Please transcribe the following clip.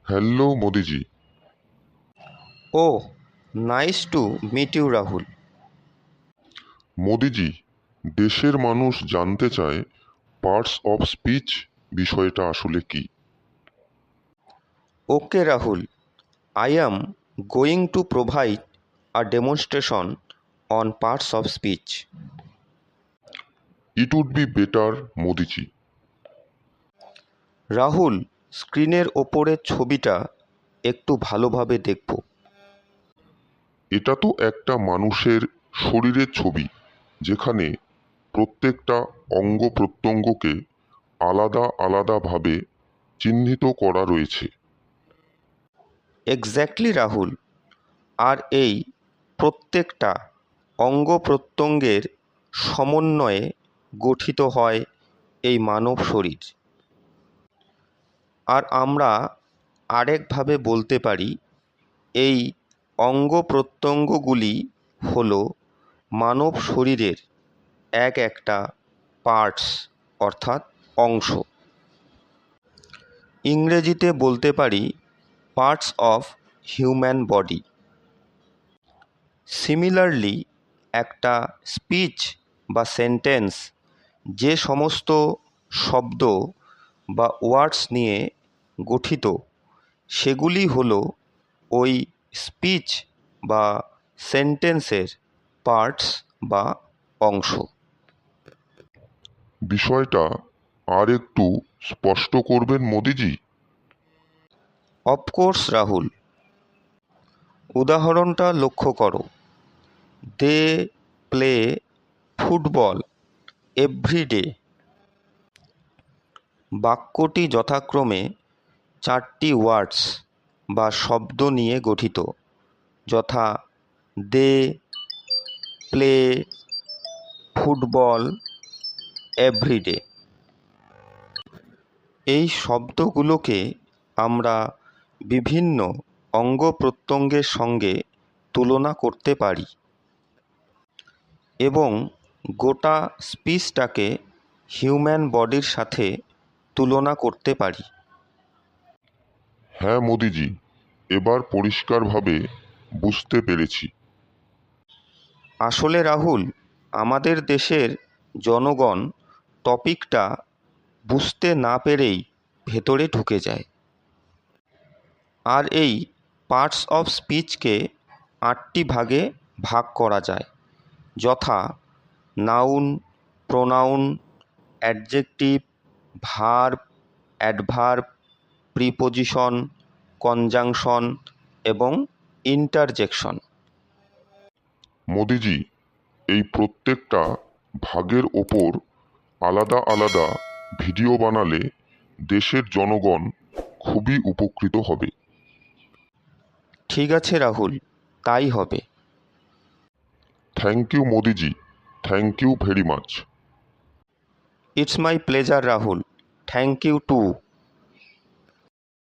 Hello Modiji. Oh, nice to meet you, Rahul. মোদিজি, দেশের মানুষ জানতে চায় পার্টস অফ স্পিচ বিষয়টা আসলে কি। Okay, Rahul. I am going to provide a demonstration on parts of speech. It would be better Modi ji. Rahul, স্ক্রিনের ওপরের ছবিটা একটু ভালোভাবে দেখব। এটা তো একটা মানুষের শরীরের ছবি, যেখানে প্রত্যেকটা অঙ্গ প্রত্যঙ্গকে আলাদা আলাদাভাবে চিহ্নিত করা রয়েছে। এক্স্যাক্টলি রাহুল। আর এই প্রত্যেকটা অঙ্গ প্রত্যঙ্গের সমন্বয়ে গঠিত হয় এই মানব শরীর। আর আমরা আরেকভাবে বলতে পারি, এই অঙ্গ প্রত্যঙ্গগুলি হল মানব শরীরের এক একটা পার্টস, অর্থাৎ অংশ। ইংরেজিতে বলতে পারি parts of human body. Similarly, একটা স্পিচ বা সেন্টেন্স যে সমস্ত শব্দ বা ওয়ার্ডস নিয়ে গঠিত, সেগুলি হলো ওই স্পিচ বা সেন্টেন্সের পার্টস বা অংশ। বিষয়টা আর একটু স্পষ্ট করবেন মোদিজি। অফকোর্স রাহুল। উদাহরণটা লক্ষ্য করো। They play football everyday. বাক্যটি যথাক্রমে চারটি ওয়ার্ডস বা শব্দ নিয়ে গঠিত, যথা দে প্লে ফুটবল এভরিডে। এই শব্দগুলোকে আমরা বিভিন্ন অঙ্গ প্রত্যঙ্গের সঙ্গে তুলনা করতে পারি এবং গোটা স্পিচটাকে হিউম্যান বডির সাথে তুলনা করতে পারি। হ্যাঁ মোদিজি, এবার পরিষ্কারভাবে বুঝতে পেরেছি। আসলে রাহুল, আমাদের দেশের জনগণ টপিকটা বুঝতে না পেরেই ভেতরে ঢুকে যায়। আর এই পার্টস অফ স্পিচকে ৮টি ভাগে ভাগ করা যায়, যথা noun, pronoun, adjective, verb, adverb, preposition, conjunction এবং ইন্টারজেকশন। মোদিজি, এই প্রত্যেকটা ভাগের ওপর আলাদা আলাদা ভিডিও বানালে দেশের জনগণ খুবই উপকৃত হবে। ঠিক আছে রাহুল, তাই হবে। Thank you Modi ji, thank you very much. It's my pleasure Rahul, thank you two.